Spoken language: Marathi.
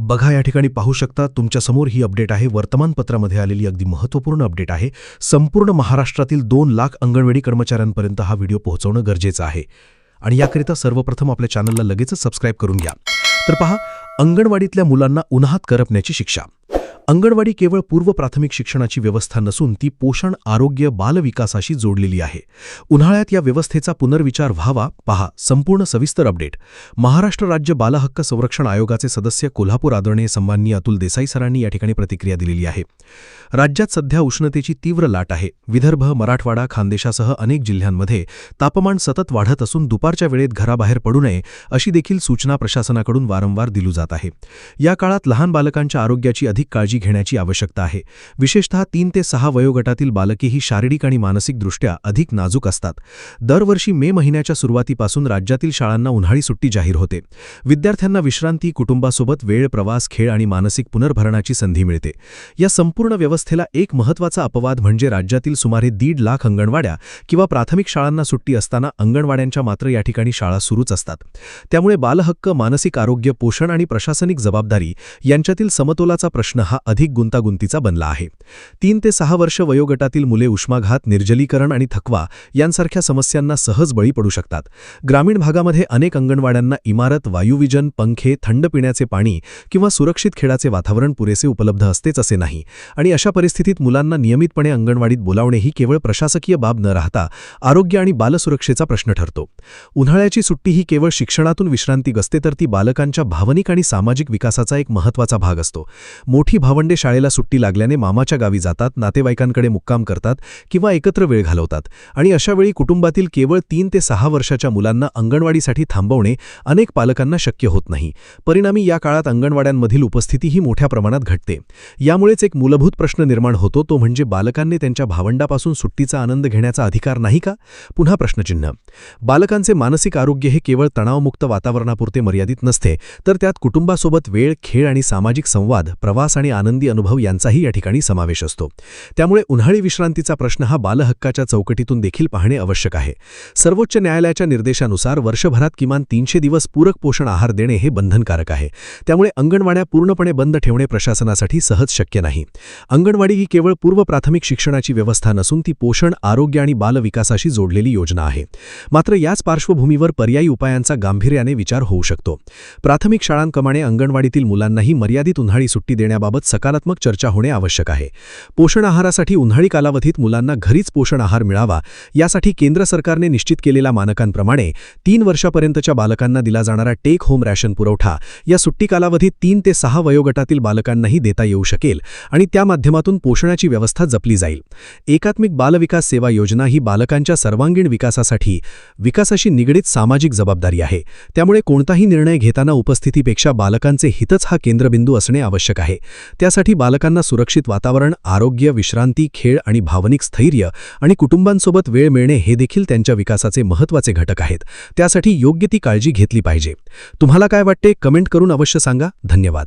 बघा, या ठिकाणी पाहू शकता तुमच्यासमोर ही अपडेट आहे. वर्तमानपत्रामध्ये आलेली अगदी महत्त्वपूर्ण अपडेट आहे. संपूर्ण महाराष्ट्रातील 2 लाख अंगणवाडी कर्मचाऱ्यांपर्यंत हा व्हिडिओ पोहोचवणं गरजेचं आहे. आणि याकरिता सर्वप्रथम आपल्या चॅनलला लगेचच सबस्क्राईब करून घ्या. तर पहा, अंगणवाडीतल्या मुलांना उन्हात करपण्याची शिक्षा. अंगणवाडी केवळ पूर्व प्राथमिक शिक्षणाची व्यवस्था नसून ती पोषण, आरोग्य, बालविकासाशी जोडलेली आहे. उन्हाळ्यात या व्यवस्थेचा पुनर्विचार व्हावा. पहा संपूर्ण सविस्तर अपडेट. महाराष्ट्र राज्य बालहक्क संरक्षण आयोगाचे सदस्य कोल्हापूर आदरणीय सन्माननीय अतुल देसाई सरांनी या ठिकाणी प्रतिक्रिया दिलेली आहे. राज्यात सध्या उष्णतेची तीव्र लाट आहे. विदर्भ, मराठवाडा, खानदेशासह अनेक जिल्ह्यांमध्ये तापमान सतत वाढत असून दुपारच्या वेळेत घराबाहेर पडू नये अशी देखील सूचना प्रशासनाकडून वारंवार दिली जात आहे. या काळात लहान बालकांच्या आरोग्याची अधिक काळजी घेण्याची आवश्यकता आहे. विशेषतः 3 ते 6 वयोगटातील बालके ही शारीरिक आणि मानसिकदृष्ट्या अधिक नाजूक असतात. दरवर्षी मे महिन्याच्या सुरुवातीपासून राज्यातील शाळांना उन्हाळी सुट्टी जाहीर होते. विद्यार्थ्यांना विश्रांती, कुटुंबासोबत वेळ, प्रवास, खेळ आणि मानसिक पुनर्भरणाची संधी मिळते. या संपूर्ण व्यवस्थेला एक महत्त्वाचा अपवाद म्हणजे राज्यातील सुमारे 1.5 लाख अंगणवाड्या किंवा प्राथमिक शाळांना सुट्टी असताना अंगणवाड्यांच्या मात्र या ठिकाणी शाळा सुरूच असतात. त्यामुळे बालहक्क, मानसिक आरोग्य, पोषण आणि प्रशासनिक जबाबदारी यांच्यातील समतोलाचा प्रश्न हा अधिक गुंतागुंतीचा बनला आहे. 3 ते 6 वर्ष वयोगटातील मुले उष्माघात, निर्जलीकरण आणि थकवा यांसारख्या समस्यांना सहज बळी पडू शकतात. ग्रामीण भागामध्ये अनेक अंगणवाड्यांना इमारत, वायुविजन, पंखे, थंड पिण्याचे पाणी किंवा सुरक्षित खेळाचे वातावरण पुरेसे उपलब्ध असतेच असे नाही. आणि अशा परिस्थितीत मुलांना नियमितपणे अंगणवाडीत बोलावणे ही केवळ प्रशासकीय बाब न राहता आरोग्य आणि बालसुरक्षेचा प्रश्न ठरतो. उन्हाळ्याची सुट्टी ही केवळ शिक्षणातून विश्रांती असते, तर ती बालकांच्या भावनिक आणि सामाजिक विकासाचा एक महत्त्वाचा भाग असतो. मोठी भावंडे शाळेला सुट्टी लागल्याने मामाच्या गावी जातात, नातेवाईकांकडे मुक्काम करतात किंवा एकत्र वेळ घालवतात. आणि अशावेळी कुटुंबातील केवळ 3 ते 6 वर्षाच्या मुलांना अंगणवाडीसाठी थांबवणे अनेक पालकांना शक्य होत नाही. परिणामी या काळात अंगणवाड्यांमधील उपस्थितीही मोठ्या प्रमाणात घटते. यामुळेच एक मूलभूत प्रश्न निर्माण होतो, तो म्हणजे बालकांनी त्यांच्या भावंडापासून सुट्टीचा आनंद घेण्याचा अधिकार नाही का? पुन्हा प्रश्नचिन्ह. बालकांचे मानसिक आरोग्य हे केवळ तणावमुक्त वातावरणापुरते मर्यादित नसते, तर त्यात कुटुंबासोबत वेळ, खेळ आणि सामाजिक संवाद, प्रवास आणि आनंदी अनुभव यांचाही या ठिकाणी समावेश असतो. त्यामुळे उन्हाळी विश्रांतीचा प्रश्न हा बालहक्काच्या चौकटीतून देखील पाहणे आवश्यक आहे. सर्वोच्च न्यायालयाच्या निर्देशानुसार वर्षभरात किमान 300 दिवस पूरक पोषण आहार देणे हे बंधनकारक आहे. त्यामुळे अंगणवाड्या पूर्णपणे बंद ठेवणे प्रशासनासाठी सहज शक्य नाही. अंगणवाडी ही केवळ पूर्व प्राथमिक शिक्षणाची व्यवस्था नसून ती पोषण, आरोग्य आणि बालविकासाशी जोडलेली योजना आहे. मात्र याच पार्श्वभूमीवर पर्यायी उपायांचा गांभीर्याने विचार होऊ शकतो. प्राथमिक शाळांप्रमाणे अंगणवाडीतील मुलांनाही मर्यादित उन्हाळी सुट्टी देण्याबाबत सकारात्मक चर्चा होणे आवश्यक आहे. पोषण आहारासाठी उन्हाळी कालावधीत मुलांना घरीच पोषण आहार मिळावा यासाठी केंद्र सरकारने निश्चित केलेल्या मानकांप्रमाणे 3 वर्षापर्यंतच्या बालकांना दिला जाणारा टेक होम रॅशन पुरवठा या सुट्टी कालावधीत 3 ते 6 वयोगटातील बालकांनाही देता येऊ शकेल आणि त्या माध्यमातून पोषणाची व्यवस्था जपली जाईल. एकात्मिक बालविकास सेवा योजना ही बालकांच्या सर्वांगीण विकासाशी निगडीत सामाजिक जबाबदारी आहे. त्यामुळे कोणताही निर्णय घेताना उपस्थितीपेक्षा बालकांचे हितच हा केंद्रबिंदू असणे आवश्यक आहे. त्यासाठी बालकांना सुरक्षित वातावरण, आरोग्य, विश्रांती, खेळ आणि भावनिक स्थैर्य आणि कुटुंबांसोबत वेळ मिळणे हे देखील त्यांच्या विकासाचे महत्त्वाचे घटक आहेत. त्यासाठी योग्य ती काळजी घेतली पाहिजे. तुम्हाला काय वाटते? कमेंट करून अवश्य सांगा. धन्यवाद.